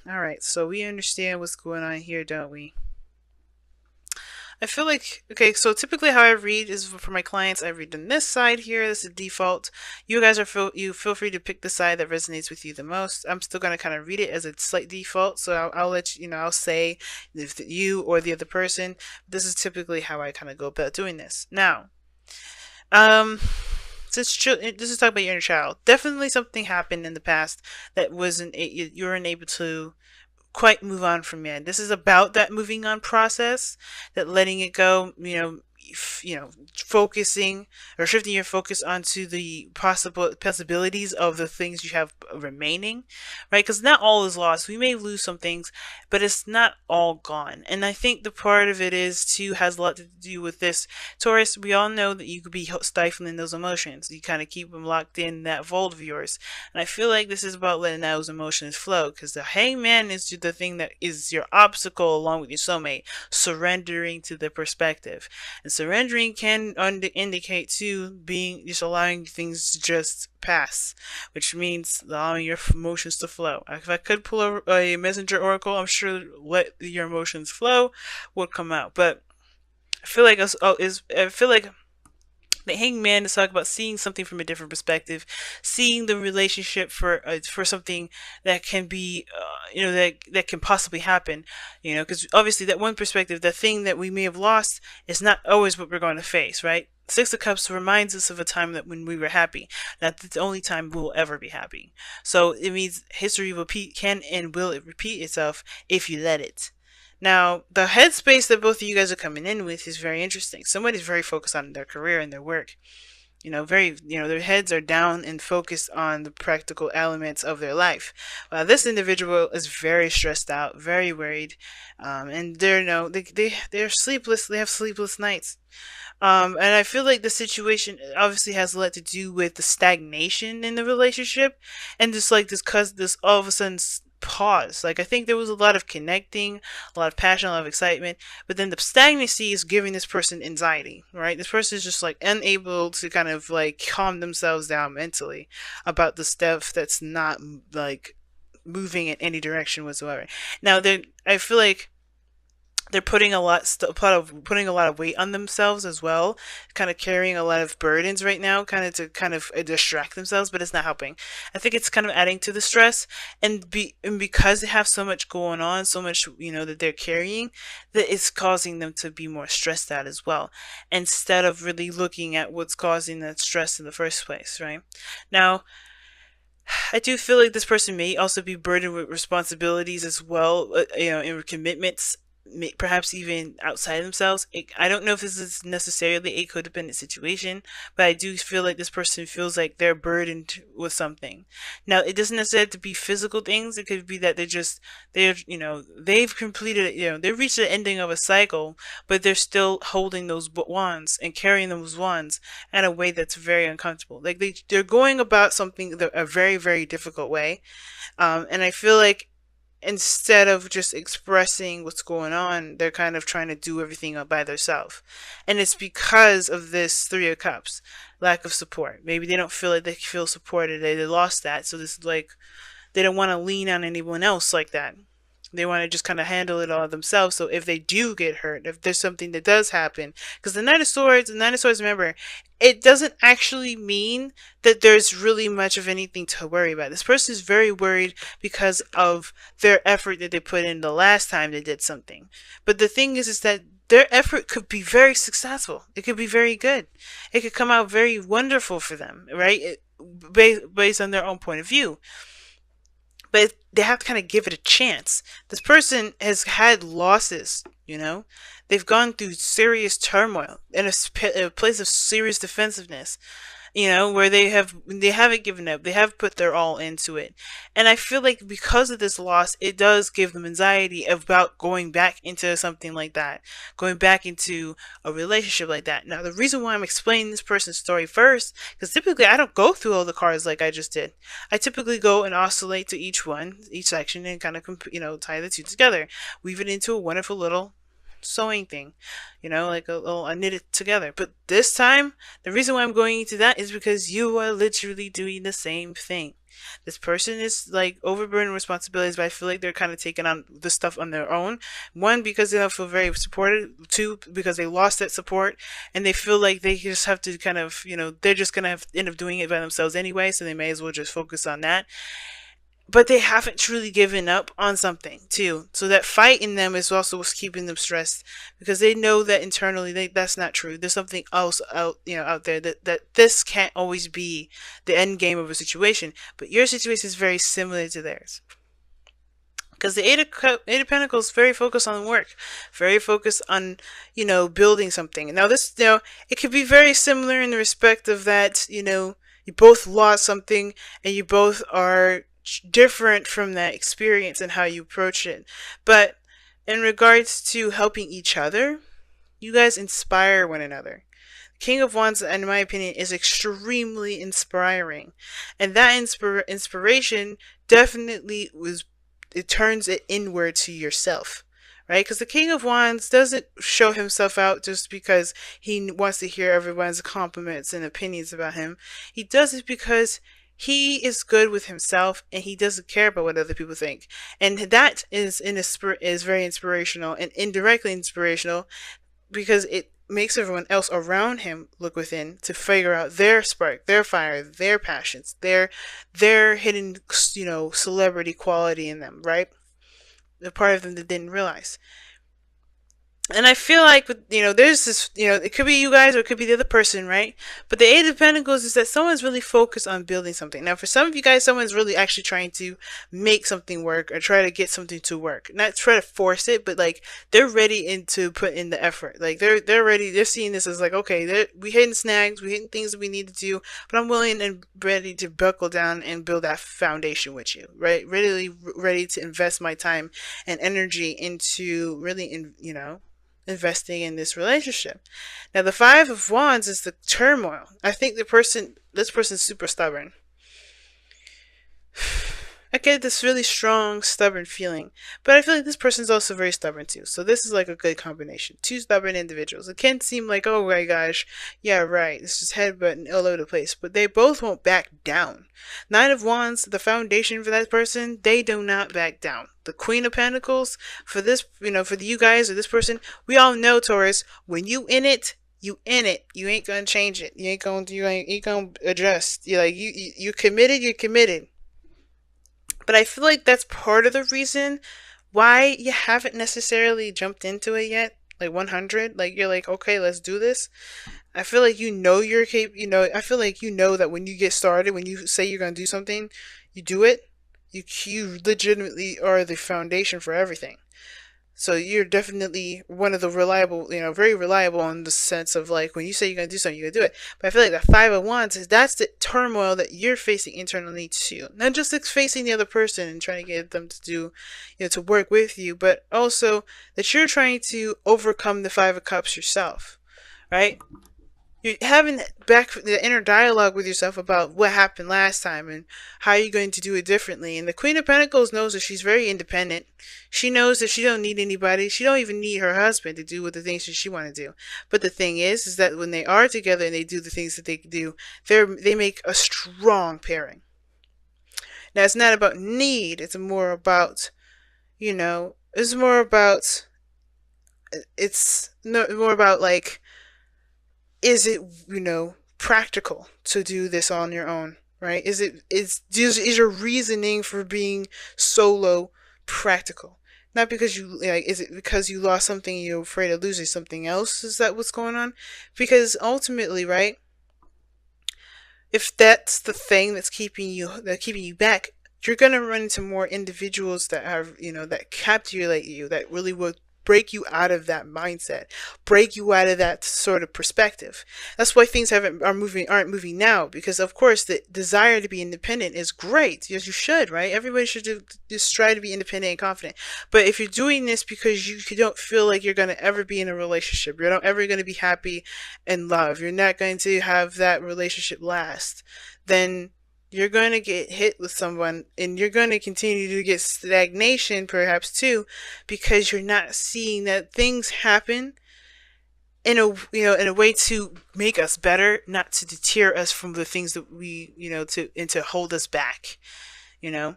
All right, so we understand what's going on here, don't we? I feel like, okay, so typically how I read is for my clients, I read on this side here. This is default. You guys you feel free to pick the side that resonates with you the most. I'm still going to kind of read it as a slight default. So I'll let you know, I'll say if you or the other person, this is typically how I kind of go about doing this. Now, um, this is talking about your inner child. Definitely something happened in the past that you weren't able to quite move on from it. This is about that moving on process, that letting it go, focusing or shifting your focus onto the possibilities of the things you have remaining, right? Because not all is lost. We may lose some things, but it's not all gone. And I think the part of it is too has a lot to do with this. Taurus, we all know that you could be stifling those emotions. You kind of keep them locked in that vault of yours. And I feel like this is about letting those emotions flow, because the hangman is the thing that is your obstacle along with your soulmate, surrendering to the perspective. And surrendering can indicate too being just allowing things to just pass, which means allowing your emotions to flow. If I could pull a messenger oracle, I'm sure let your emotions flow would come out. But I feel like I feel like the hangman is talking about seeing something from a different perspective, seeing the relationship for something that can be, that can possibly happen, because obviously that one perspective, the thing that we may have lost, is not always what we're going to face, right? Six of Cups reminds us of a time that when we were happy. That's the only time we'll ever be happy. So it means history can and will it repeat itself if you let it. Now, the headspace that both of you guys are coming in with is very interesting. Somebody's very focused on their career and their work. Their heads are down and focused on the practical elements of their life. While this individual is very stressed out, very worried, and they're sleepless. They have sleepless nights. And I feel like the situation obviously has a lot to do with the stagnation in the relationship, and just like this all of a sudden pause. Like I think there was a lot of connecting, a lot of passion, a lot of excitement, but then the stagnancy is giving this person anxiety, right? This person is just like unable to kind of like calm themselves down mentally about the stuff that's not like moving in any direction whatsoever. Now, I feel like they're putting a lot of weight on themselves as well, kind of carrying a lot of burdens right now, kind of distract themselves, but it's not helping. I think it's kind of adding to the stress, and because they have so much going on, so much that they're carrying, that it's causing them to be more stressed out as well, instead of really looking at what's causing that stress in the first place, right? Now, I do feel like this person may also be burdened with responsibilities as well, and commitments, perhaps even outside themselves. I don't know if this is necessarily a codependent situation, but I do feel like this person feels like they're burdened with something. Now, it doesn't necessarily have to be physical things. It could be that they've completed, they've reached the ending of a cycle, but they're still holding those wands and carrying those wands in a way that's very uncomfortable. Like they're going about something a very, very difficult way. And I feel like instead of just expressing what's going on, they're kind of trying to do everything by themselves. And it's because of this Three of Cups, lack of support. Maybe they don't feel like they feel supported. They lost that. So this is like, they don't want to lean on anyone else like that. They want to just kind of handle it all themselves. So if they do get hurt, if there's something that does happen, because the Knight of Swords, remember, it doesn't actually mean that there's really much of anything to worry about. This person is very worried because of their effort that they put in the last time they did something. But the thing is that their effort could be very successful. It could be very good. It could come out very wonderful for them, right? Based on their own point of view, but they have to kind of give it a chance. This person has had losses, they've gone through serious turmoil in a place of serious defensiveness, where they haven't given up. They have put their all into it. And I feel like because of this loss, it does give them anxiety about going back into something like that, going back into a relationship like that. Now, the reason why I'm explaining this person's story first, because typically I don't go through all the cards like I just did. I typically go and oscillate to each section, and kind of, tie the two together, weave it into a wonderful little sewing thing, like a little, I knit it together. But this time, the reason why I'm going into that is because you are literally doing the same thing. This person is like overburdened with responsibilities, but I feel like they're kind of taking on the stuff on their own. One, because they don't feel very supported. Two, because they lost that support and they feel like they just have to kind of, they're just gonna end up doing it by themselves anyway, so they may as well just focus on that. But they haven't truly given up on something too. So that fight in them is also what's keeping them stressed, because they know that internally that's not true. There's something else out there, that this can't always be the end game of a situation. But your situation is very similar to theirs. Because the Eight of Pentacles is very focused on work, very focused on, building something. Now this, it could be very similar in the respect of that, you both lost something and you both are different from that experience and how you approach it. But in regards to helping each other, you guys inspire one another. King of Wands, in my opinion, is extremely inspiring. And that inspiration definitely it turns it inward to yourself, right? Because the King of Wands doesn't show himself out just because he wants to hear everyone's compliments and opinions about him. He does it because he is good with himself and he doesn't care about what other people think. And that is very inspirational and indirectly inspirational, because it makes everyone else around him look within to figure out their spark, their fire, their passions, their hidden, celebrity quality in them, right? The part of them that didn't realize. And I feel like, there's this, it could be you guys or it could be the other person, right? But the Eight of Pentacles is that someone's really focused on building something. Now, for some of you guys, someone's really actually trying to make something work or try to get something to work. Not try to force it, but like they're ready to put in the effort. Like they're ready. They're seeing this as like, okay, we hitting snags, we hitting things that we need to do, but I'm willing and ready to buckle down and build that foundation with you, right? Really ready to invest my time and energy into really, investing in this relationship. Now, the Five of Wands is the turmoil. I think this person's super stubborn. I get this really strong, stubborn feeling, but I feel like this person's also very stubborn too. So this is like a good combination. Two stubborn individuals. It can seem like, oh my gosh, yeah, right, it's just headbutting all over the place, but they both won't back down. Nine of Wands, the foundation for that person, they do not back down. The Queen of Pentacles, for this, for you guys or this person, we all know, Taurus, when you in it, you in it. You ain't gonna change it. You ain't gonna adjust. You're like, you committed, you're committed. But I feel like that's part of the reason why you haven't necessarily jumped into it yet. Like 100, like you're like, okay, let's do this. I feel like you're capable. I feel like that when you get started, when you say you're gonna do something, you do it. You legitimately are the foundation for everything. So you're definitely one of the reliable, very reliable in the sense of like when you say you're going to do something, you're going to do it. But I feel like the Five of Wands, that's the turmoil that you're facing internally too. Not just facing the other person and trying to get them to do, to work with you, but also that you're trying to overcome the Five of Cups yourself, right? You're having back the inner dialogue with yourself about what happened last time and how you're going to do it differently. And the Queen of Pentacles knows that she's very independent. She knows that she don't need anybody. She don't even need her husband to do what the things that she want to do. But the thing is that when they are together and they do the things that they do, they make a strong pairing. Now, it's not about need. It's more about, it's more about, like, is it, practical to do this on your own, right? Is your reasoning for being solo practical? Not because is it because you lost something and you're afraid of losing something else? Is that what's going on? Because ultimately, right, if that's the thing that's keeping you back, you're going to run into more individuals that have, that captivate you, that really will break you out of that mindset, break you out of that sort of perspective. That's why things aren't moving now, because of course the desire to be independent is great. Yes, you should, right? Everybody should just try to be independent and confident. But if you're doing this because you don't feel like you're going to ever be in a relationship, you're not ever going to be happy in love, you're not going to have that relationship last, then You're going to get hit with someone, and you're going to continue to get stagnation perhaps too, because you're not seeing that things happen in a, in a way to make us better, not to deter us from the things that we, to hold us back. You know,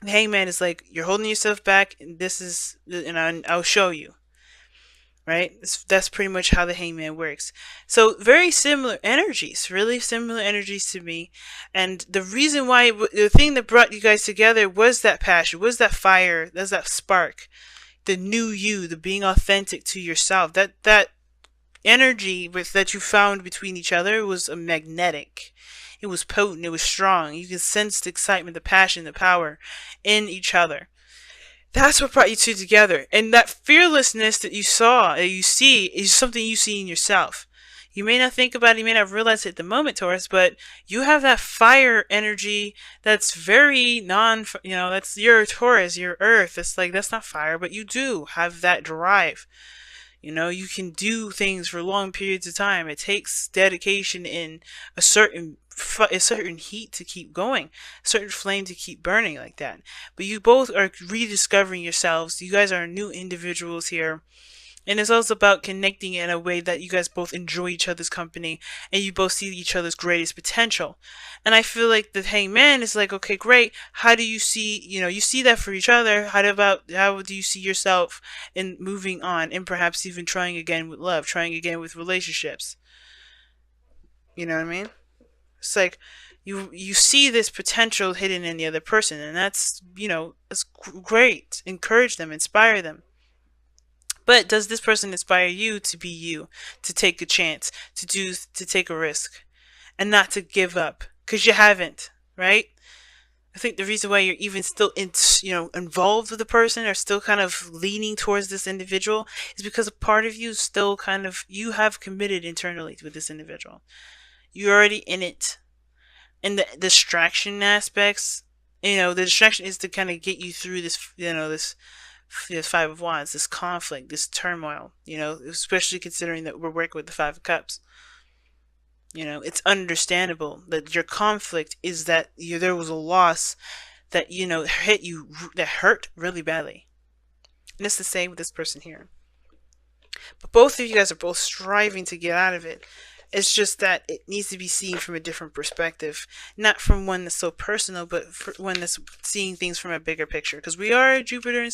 the hangman is like, you're holding yourself back, and this is, and I'll show you. Right? That's pretty much how the hangman works. So very similar energies, really similar energies to me. And the reason why, the thing that brought you guys together was that passion, was that fire, was that spark, the new you, the being authentic to yourself. That energy that you found between each other was a magnetic. It was potent. It was strong. You could sense the excitement, the passion, the power in each other. That's what brought you two together. And that fearlessness that you saw, that you see, is something you see in yourself. You may not think about it, you may not realize it at the moment, Taurus, but you have that fire energy that's very that's your Taurus, your earth. It's like, that's not fire, but you do have that drive. You can do things for long periods of time. It takes dedication in a certain heat to keep going, a certain flame to keep burning like that. But you both are rediscovering yourselves. You guys are new individuals here. And it's also about connecting in a way that you guys both enjoy each other's company and you both see each other's greatest potential. And I feel like the hangman is like, okay, great. How do you see, you see that for each other. How do you see yourself in moving on and perhaps even trying again with love, trying again with relationships? You know what I mean? It's like you see this potential hidden in the other person, and that's, it's great. Encourage them, inspire them. But does this person inspire you to be you, to take a chance, to take a risk, and not to give up? Because you haven't, right? I think the reason why you're even still involved with the person, or still kind of leaning towards this individual, is because a part of you still you have committed internally with this individual. You're already in it. And the distraction aspects, the distraction is to kind of get you through this, this Five of Wands, this conflict, this turmoil, especially considering that we're working with the Five of Cups. It's understandable that your conflict is that there was a loss that, hit you, that hurt really badly. And it's the same with this person here. But both of you guys are both striving to get out of it. It's just that it needs to be seen from a different perspective, not from one that's so personal, but one that's seeing things from a bigger picture. Because we are Jupiter and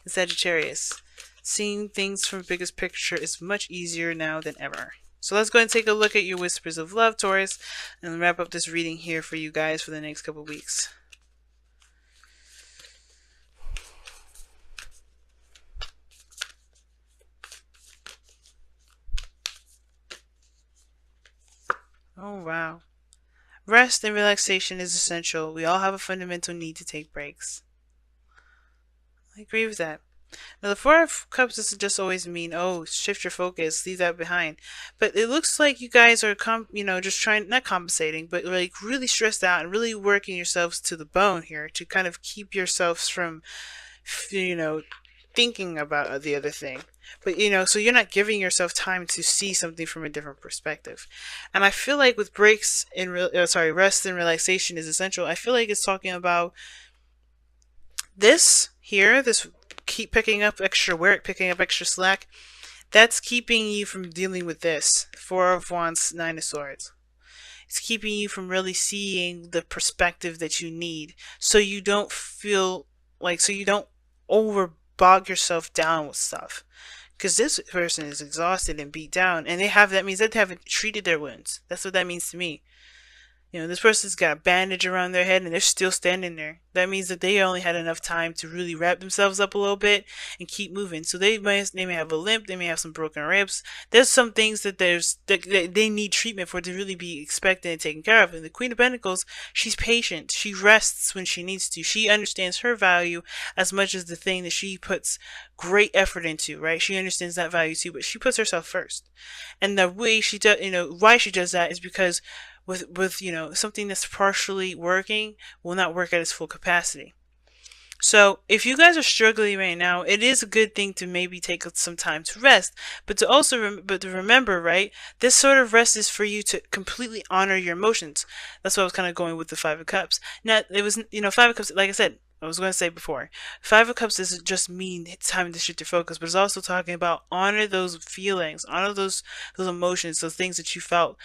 Sagittarius. Seeing things from a biggest picture is much easier now than ever. So let's go and take a look at your whispers of love, Taurus, and wrap up this reading here for you guys for the next couple weeks. Oh, wow. Rest and relaxation is essential. We all have a fundamental need to take breaks. I agree with that. Now, the Four of Cups doesn't just always mean, oh, shift your focus, leave that behind. But it looks like you guys are, just trying, not compensating, but like really stressed out and really working yourselves to the bone here to kind of keep yourselves from, thinking about the other thing. But, so you're not giving yourself time to see something from a different perspective. And I feel like with breaks rest and relaxation is essential. I feel like it's talking about this here, this keep picking up extra work, picking up extra slack. That's keeping you from dealing with this. Four of Wands, Nine of Swords. It's keeping you from really seeing the perspective that you need. So you don't feel like, so you don't bog yourself down with stuff, because this person is exhausted and beat down, and that means that they haven't treated their wounds. That's what that means to me. This person's got a bandage around their head and they're still standing there. That means that they only had enough time to really wrap themselves up a little bit and keep moving. So they may have a limp, they may have some broken ribs. There's some things that they need treatment for to really be expected and taken care of. And the Queen of Pentacles, she's patient. She rests when she needs to. She understands her value as much as the thing that she puts great effort into, right? She understands that value too, but she puts herself first. And the way she does, why she does that is because with something that's partially working will not work at its full capacity. So if you guys are struggling right now, it is a good thing to maybe take some time to rest, but to also but to remember, right? This sort of rest is for you to completely honor your emotions. That's what I was kind of going with the Five of Cups. Now it was, Five of Cups. Like I said, I was going to say before, Five of Cups doesn't just mean it's time to shift your focus, but it's also talking about honor those feelings, honor those emotions, those things that you felt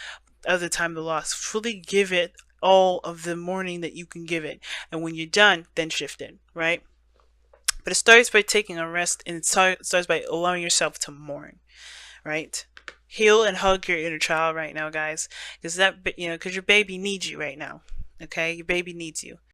at the time of the loss. Fully give it all of the mourning that you can give it, and when you're done, then shift it, right? But it starts by taking a rest, and it starts by allowing yourself to mourn, right? Heal and hug your inner child right now, guys, because because your baby needs you right now. Okay, your baby needs you.